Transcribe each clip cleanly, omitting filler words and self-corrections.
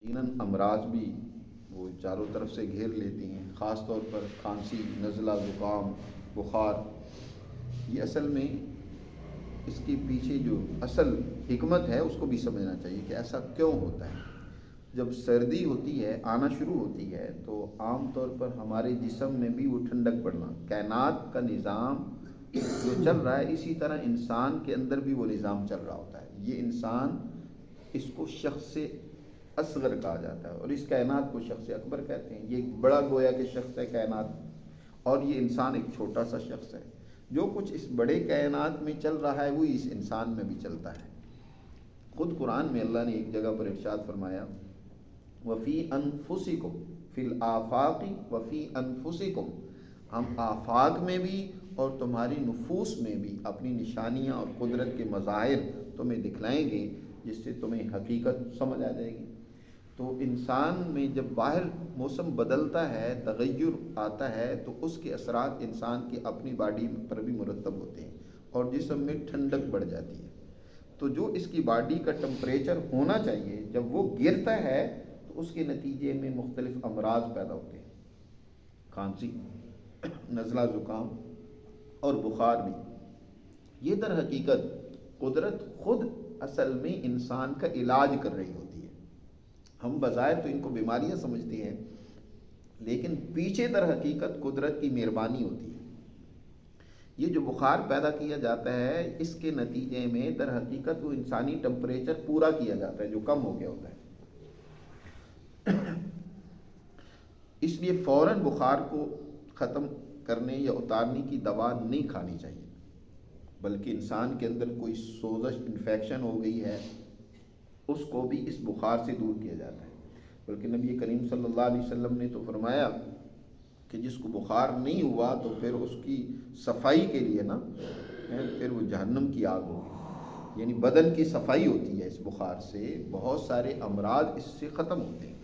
یقیناً امراض بھی وہ چاروں طرف سے گھیر لیتی ہیں، خاص طور پر کھانسی، نزلہ، زکام، بخار۔ یہ اصل میں اس کے پیچھے جو اصل حکمت ہے اس کو بھی سمجھنا چاہیے کہ ایسا کیوں ہوتا ہے۔ جب سردی ہوتی ہے، آنا شروع ہوتی ہے، تو عام طور پر ہمارے جسم میں بھی وہ ٹھنڈک پڑنا، کائنات کا نظام جو چل رہا ہے اسی طرح انسان کے اندر بھی وہ نظام چل رہا ہوتا ہے۔ یہ انسان، اس کو شخص اصغر کہا جاتا ہے، اور اس کائنات کو شخص اکبر کہتے ہیں۔ یہ ایک بڑا گویا کہ شخص ہے کائنات، اور یہ انسان ایک چھوٹا سا شخص ہے۔ جو کچھ اس بڑے کائنات میں چل رہا ہے وہی اس انسان میں بھی چلتا ہے۔ خود قرآن میں اللہ نے ایک جگہ پر ارشاد فرمایا، وفی انفسکم فی الآفاق وفی انفسکم، ہم آفاق میں بھی اور تمہاری نفوس میں بھی اپنی نشانیاں اور قدرت کے مظاہر تمہیں دکھلائیں گے، جس سے تمہیں حقیقت سمجھ آ جائے گی۔ تو انسان میں جب باہر موسم بدلتا ہے، تغیر آتا ہے، تو اس کے اثرات انسان کی اپنی باڈی پر بھی مرتب ہوتے ہیں اور جسم میں ٹھنڈک بڑھ جاتی ہے۔ تو جو اس کی باڈی کا ٹمپریچر ہونا چاہیے، جب وہ گرتا ہے تو اس کے نتیجے میں مختلف امراض پیدا ہوتے ہیں، کھانسی، نزلہ، زکام اور بخار بھی۔ یہ در حقیقت قدرت خود اصل میں انسان کا علاج کر رہی ہوتی ہے۔ ہم بظاہر تو ان کو بیماریاں سمجھتے ہیں، لیکن پیچھے در حقیقت قدرت کی مہربانی ہوتی ہے۔ یہ جو بخار پیدا کیا جاتا ہے، اس کے نتیجے میں در حقیقت وہ انسانی ٹمپریچر پورا کیا جاتا ہے جو کم ہو گیا ہوتا ہے۔ اس لیے فوراً بخار کو ختم کرنے یا اتارنے کی دوا نہیں کھانی چاہیے، بلکہ انسان کے اندر کوئی سوزش، انفیکشن ہو گئی ہے، اس کو بھی اس بخار سے دور کیا جاتا ہے۔ بلکہ نبی کریم صلی اللہ علیہ وسلم نے تو فرمایا کہ جس کو بخار نہیں ہوا تو پھر اس کی صفائی کے لیے نا، پھر وہ جہنم کی آگ ہوگی۔ یعنی بدن کی صفائی ہوتی ہے اس بخار سے، بہت سارے امراض اس سے ختم ہوتے ہیں۔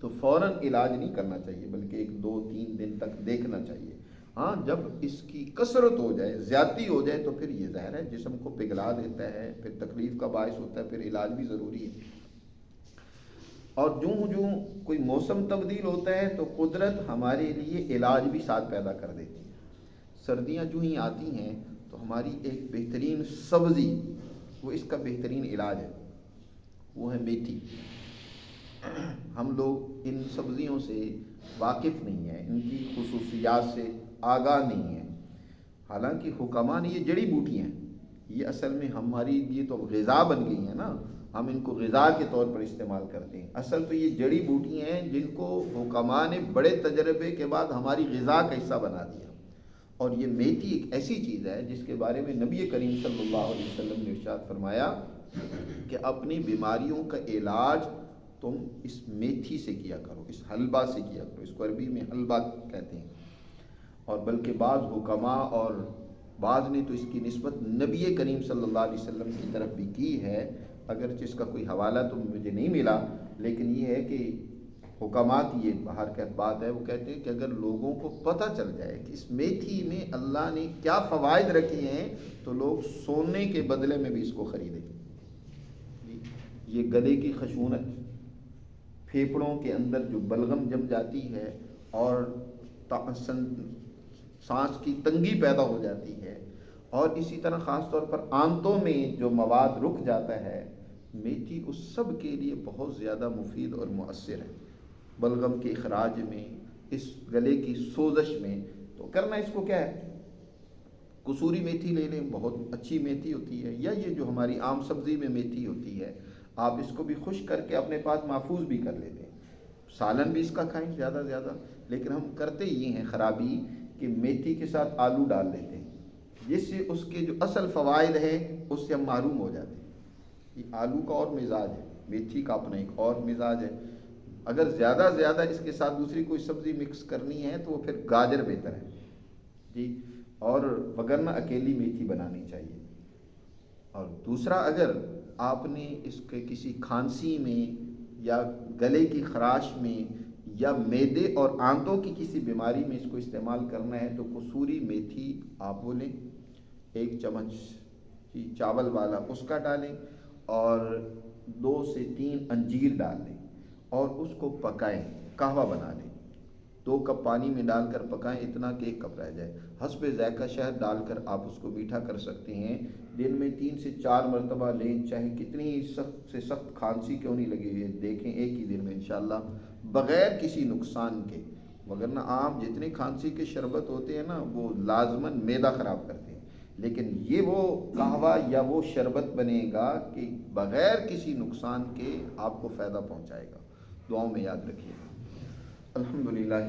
تو فوراً علاج نہیں کرنا چاہیے، بلکہ 1-2-3 دن تک دیکھنا چاہیے۔ ہاں، جب اس کی کثرت ہو جائے، زیادتی ہو جائے، تو پھر یہ ظاہر ہے جسم کو پگھلا دیتا ہے، پھر تکلیف کا باعث ہوتا ہے، پھر علاج بھی ضروری ہے۔ اور جوں کوئی موسم تبدیل ہوتا ہے تو قدرت ہمارے لیے علاج بھی ساتھ پیدا کر دیتی ہے۔ سردیاں جو ہی آتی ہیں تو ہماری ایک بہترین سبزی، وہ اس کا بہترین علاج ہے، وہ ہے میتھی۔ ہم لوگ ان سبزیوں سے واقف نہیں ہیں، ان کی خصوصیات سے آگاہ نہیں ہیں۔ حالانکہ حکماء نے یہ جڑی بوٹیاں ہیں، یہ اصل میں ہماری لیے تو غذا بن گئی ہیں نا، ہم ان کو غذا کے طور پر استعمال کرتے ہیں۔ اصل تو یہ جڑی بوٹیاں ہیں جن کو حکماء نے بڑے تجربے کے بعد ہماری غذا کا حصہ بنا دیا۔ اور یہ میتھی ایک ایسی چیز ہے جس کے بارے میں نبی کریم صلی اللہ علیہ وسلم نے ارشاد فرمایا کہ اپنی بیماریوں کا علاج تم اس میتھی سے کیا کرو، اس حلبہ سے کیا کرو۔ اس کو عربی میں حلبہ کہتے ہیں۔ اور بلکہ بعض حکماء اور بعض نے تو اس کی نسبت نبی کریم صلی اللہ علیہ وسلم کی طرف بھی کی ہے، اگرچہ اس کا کوئی حوالہ تو مجھے نہیں ملا، لیکن یہ ہے کہ حکماء کی یہ باہر کی بات ہے۔ وہ کہتے ہیں کہ اگر لوگوں کو پتہ چل جائے کہ اس میتھی میں اللہ نے کیا فوائد رکھے ہیں تو لوگ سونے کے بدلے میں بھی اس کو خریدیں۔ یہ گلے کی خشونت، پھیپھڑوں کے اندر جو بلغم جم جاتی ہے اور سانس کی تنگی پیدا ہو جاتی ہے، اور اسی طرح خاص طور پر آنتوں میں جو مواد رک جاتا ہے، میتھی اس سب کے لیے بہت زیادہ مفید اور مؤثر ہے۔ بلغم کے اخراج میں، اس گلے کی سوزش میں، تو کرنا اس کو کیا ہے، کسوری میتھی لے لیں، بہت اچھی میتھی ہوتی ہے، یا یہ جو ہماری عام سبزی میں میتھی ہوتی ہے، آپ اس کو بھی خشک کر کے اپنے پاس محفوظ بھی کر لیتے ہیں۔ سالن بھی اس کا کھائیں زیادہ سے زیادہ، لیکن ہم کرتے یہ ہیں خرابی کہ میتھی کے ساتھ آلو ڈال دیتے ہیں، جس سے اس کے جو اصل فوائد ہیں اس سے ہم محروم ہو جاتے ہیں۔ یہ آلو کا اور مزاج ہے، میتھی کا اپنا ایک اور مزاج ہے۔ اگر زیادہ سے زیادہ اس کے ساتھ دوسری کوئی سبزی مکس کرنی ہے تو وہ پھر گاجر بہتر ہے جی، اور وگرنہ اکیلی میتھی بنانی چاہیے۔ اور دوسرا، اگر آپ نے اس کے کسی کھانسی میں یا گلے کی خراش میں یا معدے اور آنتوں کی کسی بیماری میں اس کو استعمال کرنا ہے تو کسوری میتھی آپ بولیں 1 چمچ چاول والا اس کا ڈالیں، اور 2 سے 3 انجیر ڈال دیں۔ اور اس کو پکائیں، قہوہ بنا لیں، 2 کپ پانی میں ڈال کر پکائیں اتنا کہ 1 کپ رہ جائے، حسب ذائقہ شہد ڈال کر آپ اس کو میٹھا کر سکتے ہیں۔ دن میں 3 سے 4 مرتبہ لیں، چاہے کتنی سخت سے سخت کھانسی کیوں نہیں لگی ہوئی ہے، دیکھیں ایک ہی دن میں انشاءاللہ بغیر کسی نقصان کے، وگرنہ عام جتنے کھانسی کے شربت ہوتے ہیں نا وہ لازماً معدہ خراب کرتے ہیں، لیکن یہ وہ قہوہ یا وہ شربت بنے گا کہ بغیر کسی نقصان کے آپ کو فائدہ پہنچائے گا۔ دعاؤں میں یاد رکھیے۔ الحمدللہ۔